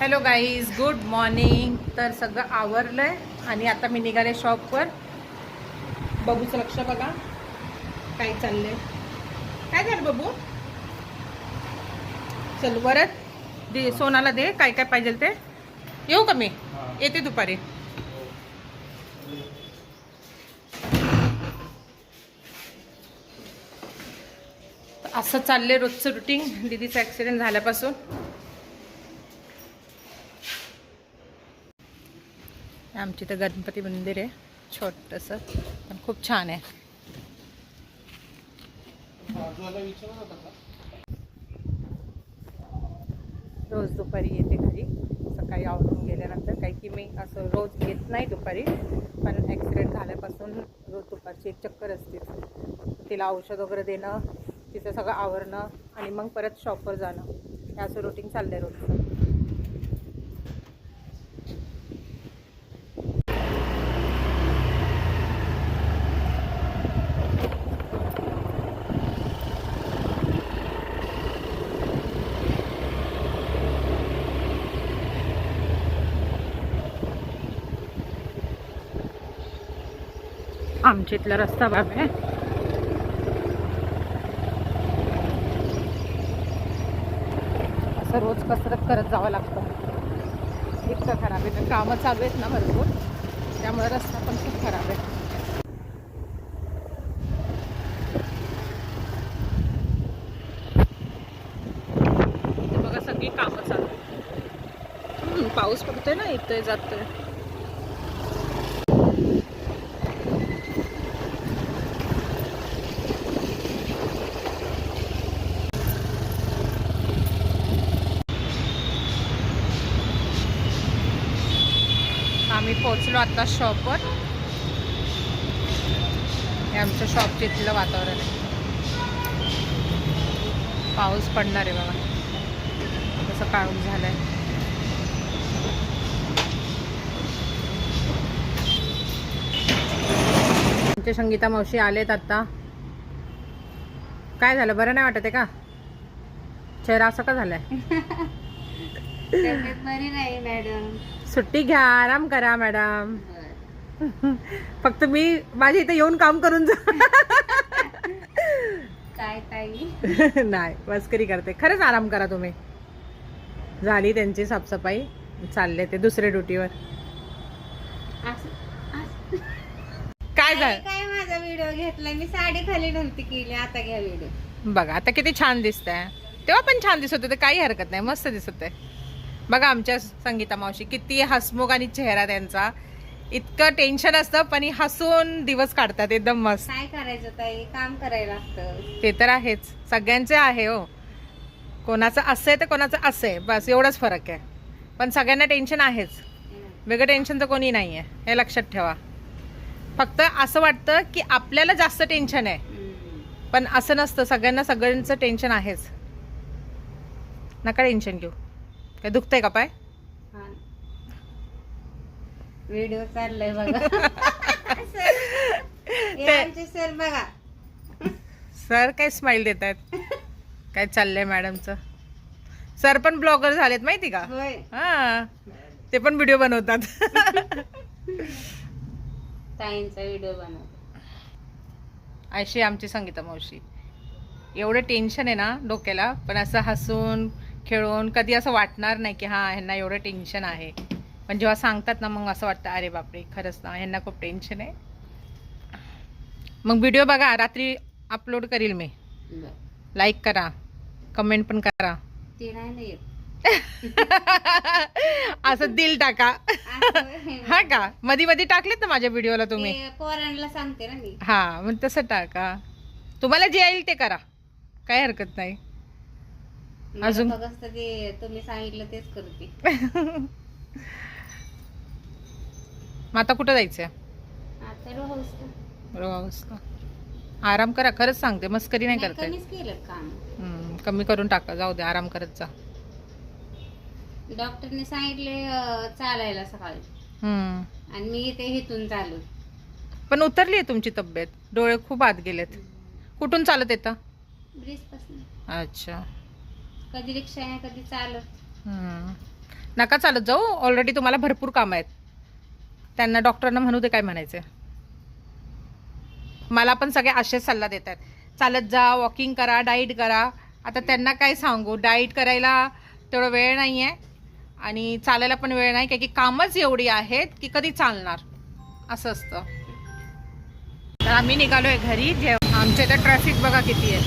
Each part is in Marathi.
Hello guys, good morning. तर सगळं आवरलंय आणि आता मी निघाले शॉपवर. बबूचं लक्ष बघा काय चाललंय. काय झालं बबू? चल वरच दे, सोनाला दे काय काय पाहिजे ते. येऊ का मी? येते दुपारी. असं चाललंय रोजचं रुटीन दीदीचा ॲक्सिडेंट झाल्यापासून. आमची तर गणपती मंदिर आहे छोटंसं, पण खूप छान आहे. रोज दुपारी येते घरी, सकाळी आवरून गेल्यानंतर. काही की मी असं रोज येत नाही दुपारी, पण ॲक्सिडेंट झाल्यापासून रोज दुपारची एक चक्कर असतेच. तिला औषध वगैरे देणं, तिचं सगळं आवरणं आणि मग परत शॉपवर जाणं, हे असं रुटीन चाललं आहे रोजचं. आमच्या इथला रस्ता बाब आहे. असं रोज कसरत करत जावं लागतं, इतकं खराब आहे. कामं चालू आहेत ना भरपूर, त्यामुळे रस्ता पण खूप खराब आहे. इथे बघा सगळी कामं चालू आहेत. पाऊस पडतोय ना, इथे जातोय. आम्ही पोहोचलो आता शॉपवर. हे आमच्या शॉपच्या इथलं वातावरण आहे. पाऊस पडणार आहे बघा, कसं काळोख झालंय. आमच्या संगीता मावशी आलेत आता. काय झालं, बरं नाही वाटत आहे का? चेहरा असं का झालाय? बरी नाही मॅडम. सुट्टी घ्या, आराम करा मॅडम. फक्त मी माझ्या इथे येऊन काम करून जा. काय ताई? नाही, मस्करी करते. खरंच आराम करा तुम्ही. झाली त्यांची साफसफाई, चालले ते दुसऱ्या ड्युटीवर. काय झालं? काय माझा व्हिडिओ घेतला, मी साडी खाली नव्हती केली, आता घ्या व्हिडिओ. बघा आता किती छान दिसतंय. तेव्हा पण छान दिसत होते, काही हरकत नाही, मस्त दिसत आहे. बघा आमच्या संगीता मावशी किती हसमुख आणि चेहरा त्यांचा. इतकं टेन्शन असतं पण हसून दिवस काढतात एकदम मस्त. काय करायचं ताई, काम करायला लागतं. ते तर आहेच, सगळ्यांचे आहे हो. कोणाचं असं आहे तर कोणाचं असं आहे, बस एवढाच फरक आहे. पण सगळ्यांना टेन्शन आहेच, वेगळं टेन्शन तर कोणी नाही आहे, हे लक्षात ठेवा. फक्त असं वाटतं की आपल्याला जास्त टेन्शन आहे, पण असं नसतं. सगळ्यांना सगळ्यांचं टेन्शन आहेच. नका टेन्शन घेऊ. काय दुखतंय का पाय? व्हिडिओ चाललाय बघा. आमचे सर बघा, सर काय स्माइल देत आहेत. काय चाललंय मॅडमचं? सर पण ब्लॉगर झालेत माहिती का? होय. हा, ते पण व्हिडिओ बनवतात. ताईंचा व्हिडिओ बनव. अशी आमची संगीता मावशी. एवढं टेन्शन आहे ना डोक्याला, पण असं हसून खेळून कधी असं वाटणार नाही की हां ह्यांना एवढं टेन्शन आहे. पण जेव्हा सांगतात ना, मग असं वाटतं अरे बापरे, खरंच ना ह्यांना खूप टेन्शन आहे. मग व्हिडिओ बघा, रात्री अपलोड करील मी. लाईक करा, कमेंट पण करा. ते नाही येत. असं दिल टाका. हा का, मध्ये मध्ये टाकलेत ना माझ्या व्हिडिओला तुम्ही. पोरांना सांगते ना मी. हा, मग तसं टाका. तुम्हाला जे येईल ते करा, काय हरकत नाही. अजून फक्त ते तुम्ही सांगितलं तेच करते. मग आता कुठं जायचंय? आता रो हाऊसला. आराम करा, खरंच सांगते, मस्करी नाही करते. कमीच केलं काम. कमी करून टाका, जाऊ दे, आराम करत जा. डॉक्टरने सांगितले चालायला सकाळी, आणि मी इथे हिथून चालू. पण उतरली आहे तुमची तब्येत, डोळे खूप आत गेलेत. कुठून चालत येतं? ब्रिज पासून. अच्छा. कधी रिक्षाने कधी चालत. नका चालत जाऊ, ऑलरेडी तुम्हाला भरपूर कामं आहेत. त्यांना डॉक्टरांना म्हणू दे काय म्हणायचं. मला पण सगळे असेच सल्ला देतात, चालत जा, वॉकिंग करा, डाईट करा. आता त्यांना काय सांगू, डाईट करायला तेवढा वेळ नाही आहे आणि चालायला पण वेळ नाही, कारण की कामच एवढी आहेत की कधी चालणार असं असतं. तर आम्ही निघालोय घरी. आमच्या इथं ट्रॅफिक बघा किती आहे.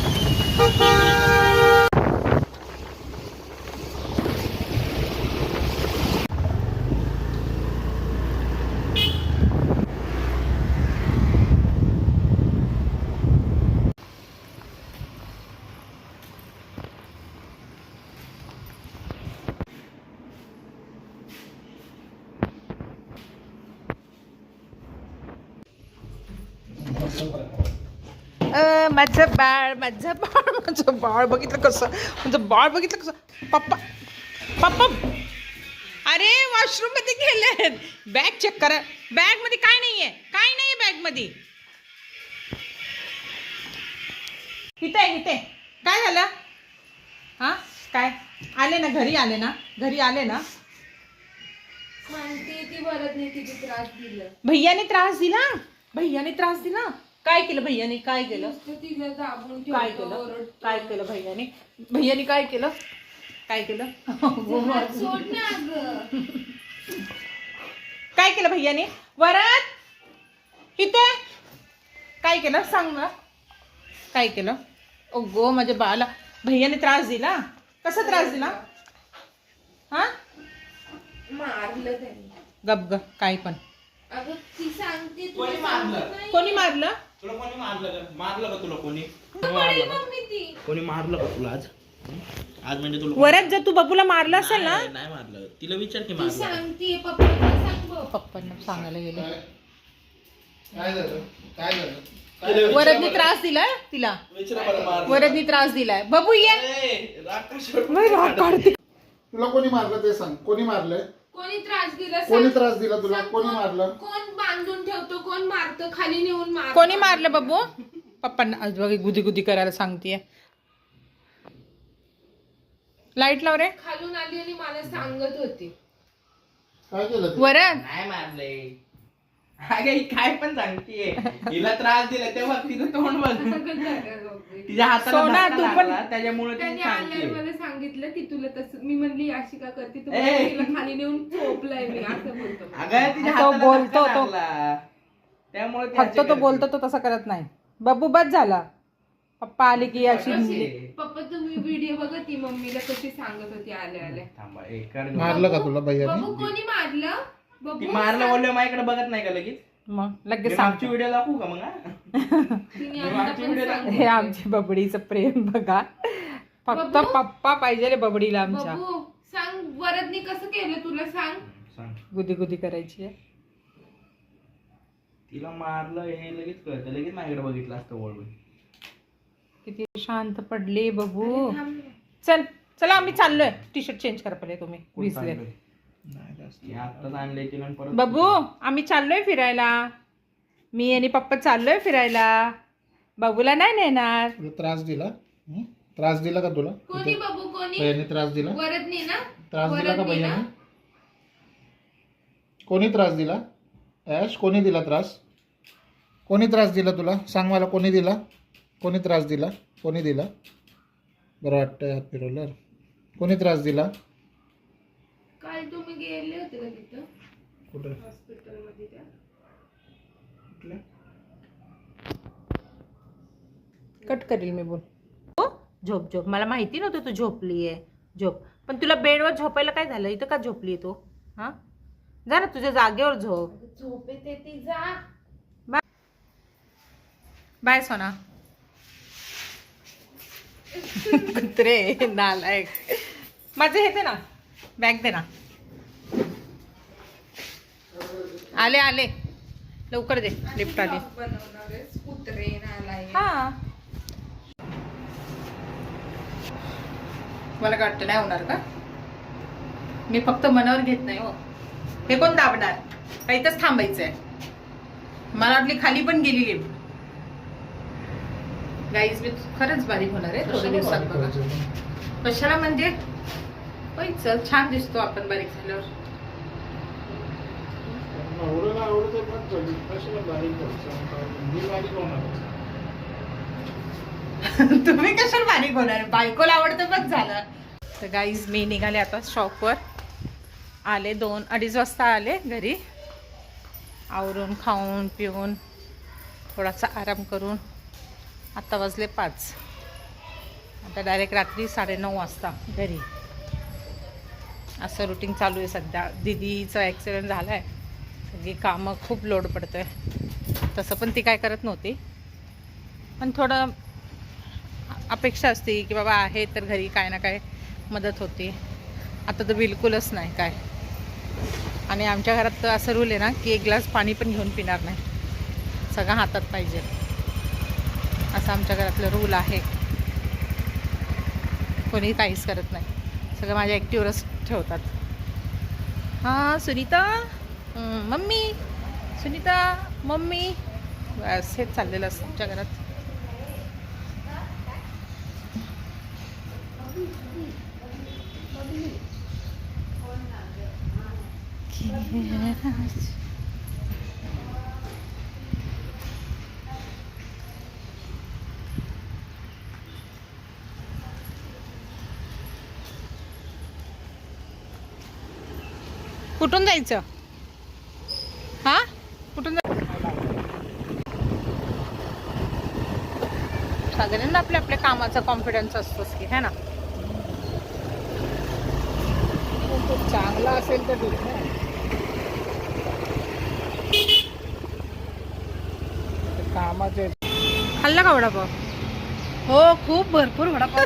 माझं बाळ बघितलं कसं, माझं बाळ बघितलं कसं. पप्पा पप्पा अरे वॉशरूम मध्ये गेले. बॅग चेक करा, बॅग मध्ये काय नाहीये, काय नाहीये बॅग मध्ये. इथे काय झालं? हा काय आले ना घरी, आले ना घरी, आले ना. ती बरत नाही, तिथे त्रास दिला. भैयाने त्रास दिला, भैयाने त्रास दिला. काय केलं भैयाने, काय केलं, तिला दाबून काय केलं, काय केलं भैयाने, भैयाने काय केलं, काय केलं. सोड ना अगं. काय केलं भैयाने, वरात इथे काय केलं सांग ना, काय केलं. ओ गो माझ्या बाळाला भैयाने त्रास दिला. कसा त्रास दिला? हा मारलं त्यांनी. गप ग, काय पण. अगं ती सांगते कोणी मारलं? कोणी मारलं तुला? कोणी मारलं का? मारलं का तुला कोणी? मम्मी ती कोणी मारलं का तुला आज? आज म्हणजे तुला वरात जर तू बबूला मारलं असेल ना. नाही मारलं. तिला विचार की ती मारलं. सांगते पप्पाला सांग बघ. पप्पांना सांगायला गेले. काय झालं? काय झालं? वरदनी त्रास दिलाय तिला, विचारा बरं मारलं. वरदनी त्रास दिलाय. बबू ये. ए, राग कशाला? तुला कोणी मारलं ते सांग. कोणी मारलंय? कोणी त्रास दिला कोणी सांग. त्रास दिला तुला? सांग कोणी कोण- मारलं? कोण बांधून ठेवतो, कोण मारतं, खाली नेऊन मार. कोणी मारलं बबू? पप्पांना आज बघ गुदी गुदी करायला सांगतेय. लाईट लाव रे. खालून आली आणि मला सांगत होती. काय केलं ते? वरद नाही मारले. अगे ही काय पण सांगतीये. हिला त्रास दिला तेव्हा तिचं तोंड बघ. तिच्या हाताला सोना, धक्का तू पण- लागला, त्याच्यामुळे ती त्याने आल्यावर सांगते. मला सांगितलं की तुला तसं. मी म्हणली अशी का करते तू? ए. तिला खाली नेऊन चोपलाय मी, असं बोलतो. अगं तिच्या तो हाताला बोलतो धक्का तो. लागला. त्यामुळे ती फक्त अशी तो करते. बोलतो, तो तसा करत नाही. बबू बस झाला. पप्पा आले की अशी पप्पा तुम्ही व्हिडिओ बघा, ती मम्मीला कशी सांगत होती आल्या आल्या. थांबा, एक कर. मारलं का तुला भैयाने? बबू कोणी मारलं? ती बबू मारलं बोललं माझ्याकडे बघत नाही का लगेच? मग मी लगेच मागची सांगतो. व्हिडिओ दाखवू का मग? हा? तिने मी आता मागची पण व्हिडिओ सांगितलं. हे आमच्या बबडीचं प्रेम बघा. फक्त बबू? पप्पा पाहिजे रे बबडीला आमच्या. बबू सांग, वरदनी कसं केलं तुला सांग. सांग. गुदी गुदी करायची आहे. तिला मारलं हे लगेच कळतं, लगेच माझ्याकडे बघितलं असतं वळून. किती शांत पडले बबू. थांब ना. चल चला आम्ही चाललोय. टी शर्ट चेंज करा पहिले तुम्ही, विसले. आत्ताच आणलंय तिला आणि परत बबू आम्ही चाललोय फिरायला. मी आणि पप्पा चाललोय फिरायला. बबूला नाही नेणार. तुला त्रास दिला? हं? त्रास दिला का तुला? कोणी बबू कोणी? भैयाने त्रास दिला? वरदनी ना? त्रास दिला का वरदनी ना? भैयाने? कोणी त्रास दिला? ऐश, कोणी दिला त्रास? कोणी त्रास दिला तुला? सांग मला, कोणी दिला? कोणी त्रास दिला? कोणी दिला? बरं वाटतंय हात फिरवल्यावर. कोणी त्रास दिला? काल तुम्ही गेले होते का तिथं कुठे? हॉस्पिटल मध्ये त्या? कुठल्या? कट करील मी बोल. हो झोप झोप. मला माहिती नव्हतं तू झोपली आहे. झोप. पण तुला बेडवर झोपायला काय झालं? इथं का झोपली तू? हा जा ना तुझ्या जागेवर झोप. झोप येते ती, जा. बाय सोना. कुत्रे नालायक. माझं हे दे ना, बॅग दे ना. आले आले लवकर दे. लिफ्ट आली. कुत्रे नालायक. हा मला काय वाटतं नाही होणार का? मी फक्त मनावर घेत नाही हो. हे कोण दाबणार? का इथंच थांबायचंय? मला वाटली खाली पण गेली लिफ्ट. गाईज मी खरंच बारीक होणार आहे थोड्या दिवसात बघा. कशाला म्हणजे होय, चल छान दिसतो आपण बारीक झाल्यावर. नवऱ्याला आवडते पण कशाला बारीक करायचं? मी बारीक होणार. तुम्ही कशाला बारीक होणार? बायकोला आवडतं बस झालं. तर गाईज मी निघाले आता शॉपवर. आले 2-2:30 वाजता आले घरी. आवरून खाऊन पिऊन थोडासा आराम करून आता वाजले 5. आता डायरेक्ट रात्री 9:30 वाजता घरी. असं रुटीन चालू आहे सध्या. दीदीचा ॲक्सिडेंट झाला आहे. सगळी कामं खूप लोड पडतं आहे. तसं पण ती काय करत नव्हती, पण थोडं अपेक्षा असते की बाबा आहे तर घरी काय ना काय मदत होते. आता तर बिलकुलच नाही काय. आणि आमच्या घरात तर असं रूल आहे ना की 1 ग्लास पाणी पण घेऊन पिणार नाही, सगळं हातात पाहिजे, असं आमच्या घरातलं रूल आहे. कोणी काहीच करत नाही, सगळं माझ्या ॲक्टिव्हवरच ठेवतात. हां सुनीता मम्मी, सुनीता मम्मी, बस हेच चाललेलं असतं आमच्या घरात. कुठून जायचं? हा कुठून सगळ्यांना आपल्या आपल्या कामाचा कॉन्फिडन्स असतोच की है ना. चांगला असेल तर ठीक ना. कामाचे खाल्ला का वडापाव? हो खूप भरपूर वडापाव.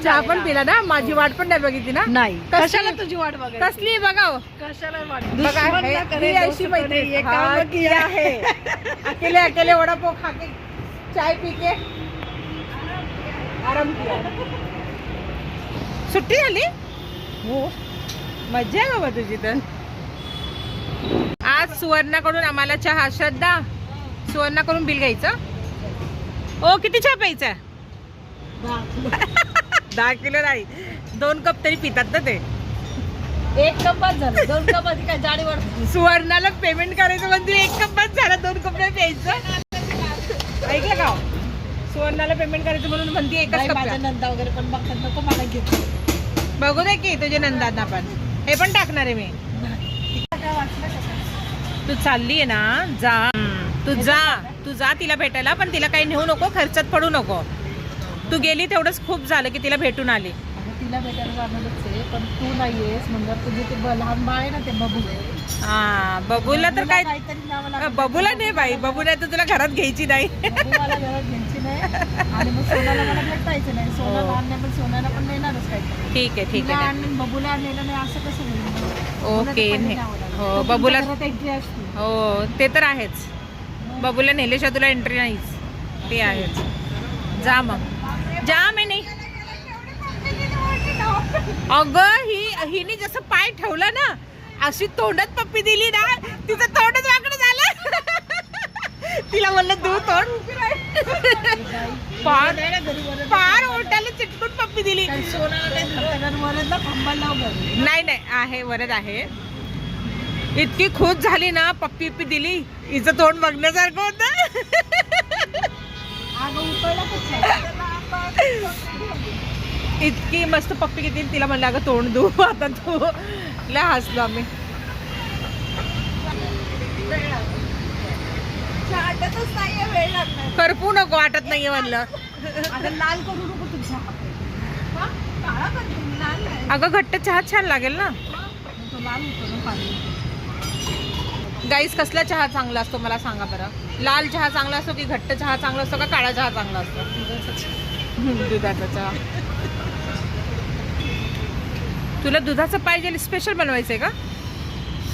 चहा पण पिला ना? माझी वाट पण नाही बघितली ना? नाही, कसली? कशाला तुझी वाट बघायची? कसली बघा कशाला वाट? बघा, दुश्मन हे- ना करे, ही अशी दोस्त मैत्रीण. करे, ये हाँ, काम किया है. अकेले अकेले वडापाव खा के चाय पी के आराम किया. सुट्टी झाली हो, मजा आहे बाबा तुझी तर. आज सुवर्णाकडून आम्हाला चहा. श्रद्धा, सुवर्णाकडून बिल घ्यायचं. ओ किती चहा प्यायचा? 10 किलो नाही, 2 कप तरी पितात ना ते. 1 कप बस झालं, 2 कप आधी काय जाडी वाढते. सुवर्णाला पेमेंट करायचं म्हणजे 1 कप बस झाला, 2 कप नाही प्यायचं. ऐकलं का? सुवर्णाला पेमेंट करायचं म्हणून म्हणते एकच कप माझ्या प्या. नंदा वगैरे पण बघतात, नको मला घेत. बघू दे की तुझे नंदांना पण. हे पण टाकणार आहे मी. काय वाटलं का? तू चालली आहे ना, जा. तू जा तिला भेटायला, पण तिला काही नेऊ नको, खर्चात पडू नको. तू गेली तेवढंच खूप झालं की तिला भेटून आली. अगं तिला भेटायला जाणारच आहे, पण तू नाहीयेस म्हणजे तुझे ते लहान बाळ आहे ना ते बबू. हा बबूला तर काय, काहीतरी नावं लागतं. बबूला नाही बाई, बबू नाही तर तुला घरात घ्यायची नाही. बबू मला घरात घ्यायची नाही आणि मग सोनाला मला भेटायचं नाही. सोना लहान नाही, पण सोन्याला पण नेणारच काहीतरी. ठीक आहे ठीक तिला आहे. आणि बबूला नेलं नाही असं कसं होईल? ओके. हो बबूला, एंट्री असते. हो ते तर आहेच. बबूला नेल्याशिवाय तुला एंट्री नाहीच, ते आहेच. जा मग जा. मी नाही अगं, हिने जसं पाय ठेवला ना, अशी तोंडात पप्पी दिली ना, तिचं तोंडच वाकडं झालं. तिला म्हणलं तू तोंड पार ओठाला चिटकून पप्पी दिली. नाही नाही आहे, वरद आहे. इतकी खुश झाली ना, पप्पी पप्पी दिली, हिचं तोंड बघण्यासारखं होतं. इतकी मस्त पप्पी घेतली, तिला म्हणलं अगं तोंड दू आता. तू लय हसलो आम्ही. करपू नको, वाटत नाहीये म्हणलं. लाल करू नको तुझ्या. अगं घट्ट चहा छान लागेल ना. लाल होतो ना पाणी. गाईस, कसला चहा चांगला असतो मला सांगा बरं. लाल चहा चांगला असतो की घट्ट चहा चांगला असतो का काळा चहा चांगला असतो? दुधाचा चहा. तुला दुधाचं पाहिजे, स्पेशल बनवायचंय का?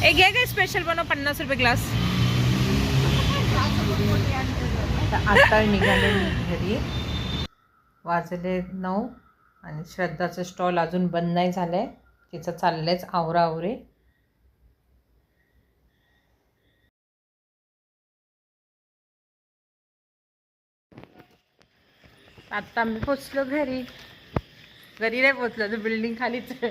एक घे काय स्पेशल बनव, 50 रुपये ग्लास. आता निघाले मी घरी. वाजले 9 आणि श्रद्धाचं स्टॉल अजून बंद नाही झालंय. तिचं चाललंयच आवराआवरी. आता मी पोचलो घरी. घरी नाही पोचला तर बिल्डिंग खालीच आहे.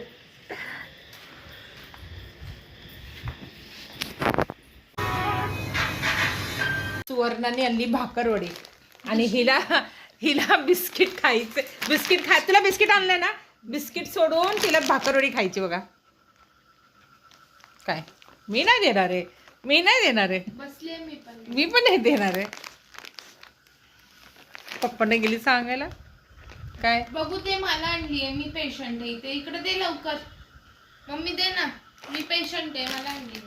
सुवर्णाने आणली भाकरवडी आणि हिला हिला बिस्किट खायचे. बिस्किट खा, तुला बिस्किट आणलंय ना, बिस्किट सोडून तिला भाकरवडी खायची बघा. काय मी नाही देणार आहे, मी नाही देणार आहे, बसले मी पण नाही देणार आहे. पप्पाने गेली सांगायला काय बघू ते मला आणलीये, मी पेशंट आहे इथे, इकडे दे लवकर. मम्मी दे ना, मी पेशंट आहे, मला आणली.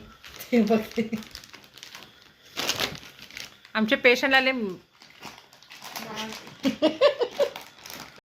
ते बघते. आमचे पेशंट आले